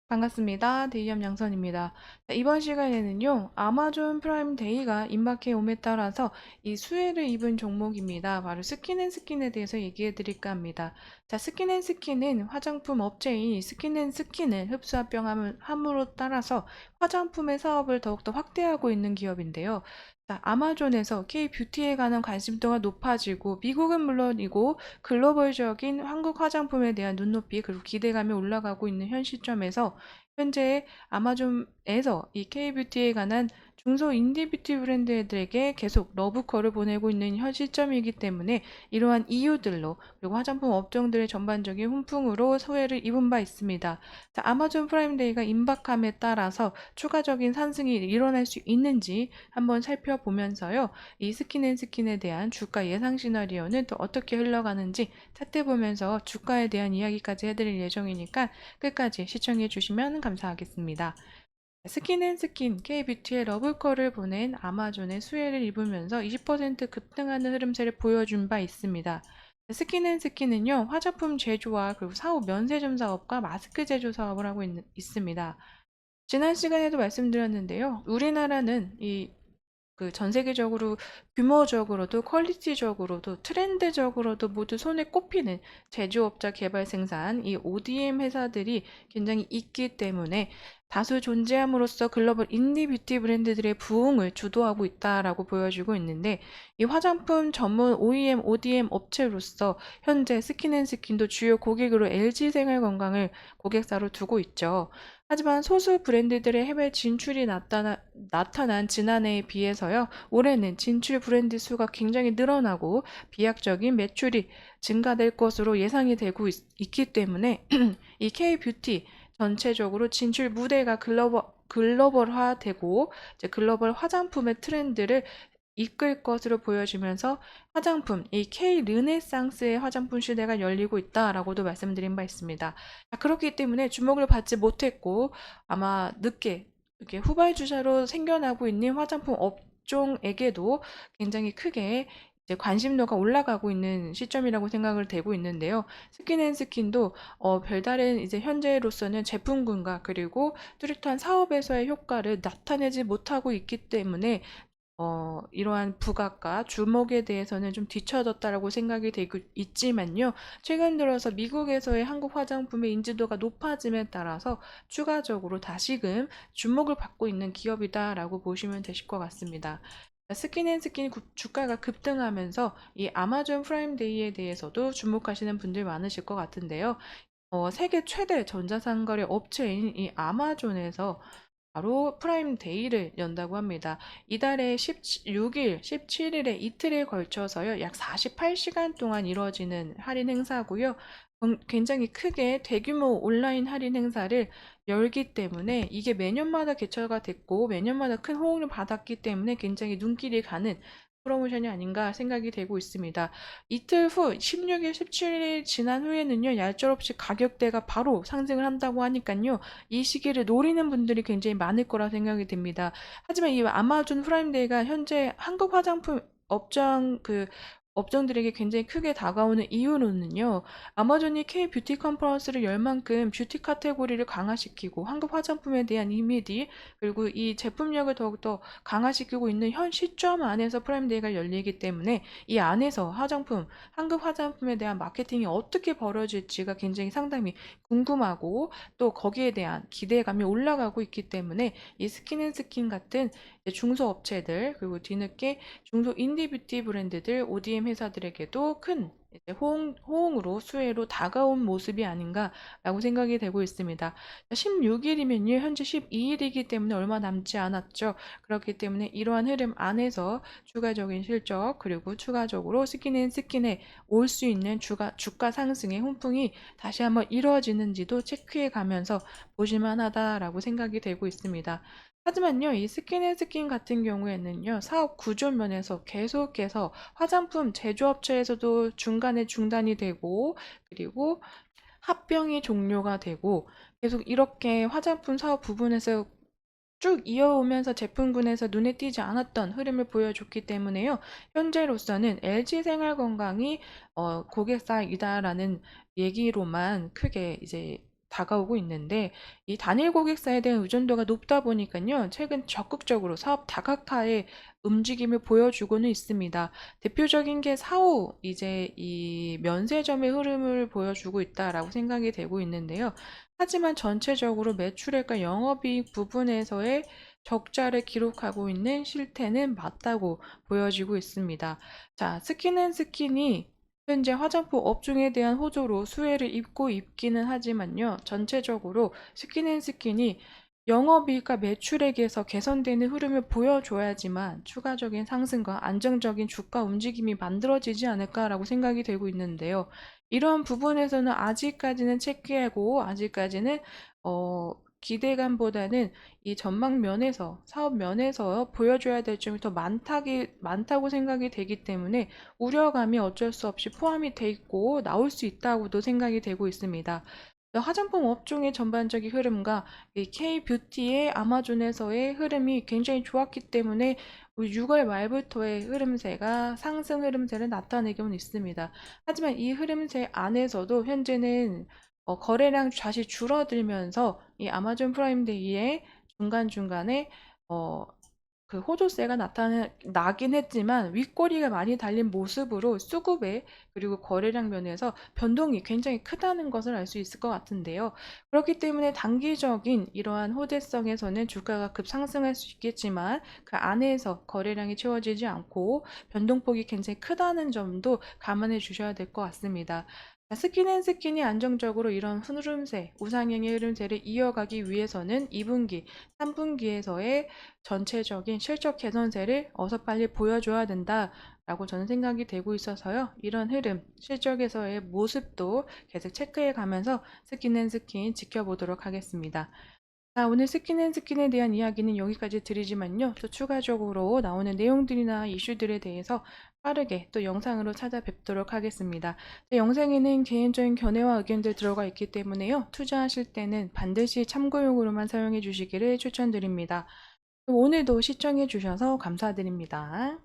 반갑습니다. 데이엄 양선입니다. 자, 이번 시간에는요, 아마존 프라임 데이가 임박해 옴에 따라서 이 수혜를 입은 종목입니다. 바로 스킨앤스킨에 대해서 얘기해 드릴까 합니다. 자, 스킨앤스킨은 화장품 업체인 스킨앤스킨을 흡수합병함으로 따라서 화장품의 사업을 더욱더 확대하고 있는 기업인데요. 자, 아마존에서 K-뷰티에 관한 관심도가 높아지고 미국은 물론이고 글로벌적인 한국 화장품에 대한 눈높이 그리고 기대감이 올라가고 있는 현 시점에서 현재 아마존에서 이 K뷰티에 관한 중소 인디뷰티 브랜드들에게 계속 러브콜을 보내고 있는 현 시점이기 때문에 이러한 이유들로 그리고 화장품 업종들의 전반적인 훈풍으로 소외를 입은 바 있습니다. 자, 아마존 프라임데이가 임박함에 따라서 추가적인 상승이 일어날 수 있는지 한번 살펴보면서요. 이 스킨앤스킨에 대한 주가 예상 시나리오는 또 어떻게 흘러가는지 차트 보면서 주가에 대한 이야기까지 해드릴 예정이니까 끝까지 시청해 주시면 감사하겠습니다. 스킨앤스킨 K뷰티의 러브콜을 보낸 아마존의 수혜를 입으면서 20% 급등하는 흐름세를 보여준 바 있습니다. 스킨앤스킨은요, 화장품 제조와 그리고 사후 면세점 사업과 마스크 제조 사업을 하고 있습니다. 지난 시간에도 말씀드렸는데요. 우리나라는 전 세계적으로 규모적으로도 퀄리티적으로도 트렌드적으로도 모두 손에 꼽히는 제조업자 개발 생산 이 ODM 회사들이 굉장히 있기 때문에 다수 존재함으로써 글로벌 인디 뷰티 브랜드들의 부흥을 주도하고 있다라고 보여주고 있는데 이 화장품 전문 OEM, ODM 업체로서 현재 스킨앤스킨도 주요 고객으로 LG 생활건강을 고객사로 두고 있죠. 하지만 소수 브랜드들의 해외 진출이 나타난 지난해에 비해서요, 올해는 진출 브랜드 수가 굉장히 늘어나고 비약적인 매출이 증가될 것으로 예상이 되고 있기 때문에 이 K뷰티 전체적으로 진출 무대가 글로벌화되고 이제 글로벌 화장품의 트렌드를 이끌 것으로 보여지면서 화장품, 이 K 르네상스의 화장품 시대가 열리고 있다라고도 말씀드린 바 있습니다. 그렇기 때문에 주목을 받지 못했고 아마 늦게 이렇게 후발주자로 생겨나고 있는 화장품 업종에게도 굉장히 크게 이제 관심도가 올라가고 있는 시점이라고 생각을 되고 있는데요. 스킨앤스킨도 별다른 이제 현재로서는 제품군과 그리고 뚜렷한 사업에서의 효과를 나타내지 못하고 있기 때문에 이러한 부각과 주목에 대해서는 좀 뒤처졌다라고 생각이 되고 있지만요. 최근 들어서 미국에서의 한국 화장품의 인지도가 높아짐에 따라서 추가적으로 다시금 주목을 받고 있는 기업이다라고 보시면 되실 것 같습니다. 스킨앤스킨 주가가 급등하면서 이 아마존 프라임데이에 대해서도 주목하시는 분들 많으실 것 같은데요. 세계 최대 전자상거래 업체인 이 아마존에서 바로 프라임 데이를 연다고 합니다. 이달의 16일, 17일에 이틀에 걸쳐서요. 약 48시간 동안 이루어지는 할인 행사고요. 굉장히 크게 대규모 온라인 할인 행사를 열기 때문에 이게 매년마다 개최가 됐고 매년마다 큰 호응을 받았기 때문에 굉장히 눈길이 가는 프로모션이 아닌가 생각이 되고 있습니다. 이틀 후 16일, 17일 지난 후에는요. 얄짤없이 가격대가 바로 상승을 한다고 하니까요. 이 시기를 노리는 분들이 굉장히 많을 거라 생각이 듭니다. 하지만 이 아마존 프라임데이가 현재 한국 화장품 업종들에게 굉장히 크게 다가오는 이유로는요. 아마존이 K-뷰티 컨퍼런스를 열 만큼 뷰티 카테고리를 강화시키고 한국 화장품에 대한 이미지 그리고 이 제품력을 더욱더 강화시키고 있는 현 시점 안에서 프라임데이가 열리기 때문에 이 안에서 한국 화장품에 대한 마케팅이 어떻게 벌어질지가 굉장히 상당히 궁금하고 또 거기에 대한 기대감이 올라가고 있기 때문에 이 스킨앤스킨 같은 중소업체들 그리고 뒤늦게 중소 인디뷰티 브랜드들 ODM 회사들에게도 큰 이제 호응으로 수혜로 다가온 모습이 아닌가라고 생각이 되고 있습니다. 16일이면요 현재 12일이기 때문에 얼마 남지 않았죠. 그렇기 때문에 이러한 흐름 안에서 추가적인 실적 그리고 추가적으로 스킨앤스킨에 올 수 있는 주가 상승의 훈풍이 다시 한번 이루어지는지도 체크해 가면서 보실만하다라고 생각이 되고 있습니다. 하지만요, 이 스킨앤스킨 같은 경우에는요, 사업 구조 면에서 계속해서 화장품 제조업체에서도 중간에 중단이 되고, 그리고 합병이 종료가 되고, 계속 이렇게 화장품 사업 부분에서 쭉 이어오면서 제품군에서 눈에 띄지 않았던 흐름을 보여줬기 때문에요. 현재로서는 LG생활건강이 고객사이다라는 얘기로만 크게 이제 다가오고 있는데 이 단일 고객사에 대한 의존도가 높다 보니까요. 최근 적극적으로 사업 다각화의 움직임을 보여주고는 있습니다. 대표적인 게 사후 이제 이 면세점의 흐름을 보여주고 있다라고 생각이 되고 있는데요. 하지만 전체적으로 매출액과 영업이익 부분에서의 적자를 기록하고 있는 실태는 맞다고 보여지고 있습니다. 자, 스킨앤스킨이 현재 화장품 업종에 대한 호조로 수혜를 입고 있기는 하지만요. 전체적으로 스킨앤스킨이 영업이익과 매출액에서 개선되는 흐름을 보여줘야지만 추가적인 상승과 안정적인 주가 움직임이 만들어지지 않을까라고 생각이 되고 있는데요. 이런 부분에서는 아직까지는 체크하고 아직까지는 기대감보다는 이 전망 면에서 사업 면에서 보여줘야 될 점이 더 많다고 생각이 되기 때문에 우려감이 어쩔 수 없이 포함이 돼 있고 나올 수 있다고도 생각이 되고 있습니다. 화장품 업종의 전반적인 흐름과 이 K뷰티의 아마존에서의 흐름이 굉장히 좋았기 때문에 우리 6월 말부터의 흐름세가 상승 흐름세를 나타내고는 있습니다. 하지만 이 흐름세 안에서도 현재는 거래량 다시 줄어들면서 이 아마존 프라임데이의 중간중간에 어, 그 호조세가 나긴 했지만 윗꼬리가 많이 달린 모습으로 수급에 그리고 거래량 면에서 변동이 굉장히 크다는 것을 알 수 있을 것 같은데요. 그렇기 때문에 단기적인 이러한 호재성에서는 주가가 급상승할 수 있겠지만 그 안에서 거래량이 채워지지 않고 변동폭이 굉장히 크다는 점도 감안해 주셔야 될 것 같습니다. 스킨앤스킨이 안정적으로 이런 흐름세, 우상향의 흐름세를 이어가기 위해서는 2분기, 3분기에서의 전체적인 실적 개선세를 어서 빨리 보여줘야 된다라고 저는 생각이 되고 있어서요. 이런 흐름, 실적에서의 모습도 계속 체크해 가면서 스킨앤스킨 지켜보도록 하겠습니다. 자, 오늘 스킨앤스킨에 대한 이야기는 여기까지 드리지만요. 또 추가적으로 나오는 내용들이나 이슈들에 대해서 빠르게 또 영상으로 찾아뵙도록 하겠습니다. 영상에는 개인적인 견해와 의견들 들어가 있기 때문에요. 투자하실 때는 반드시 참고용으로만 사용해 주시기를 추천드립니다. 오늘도 시청해 주셔서 감사드립니다.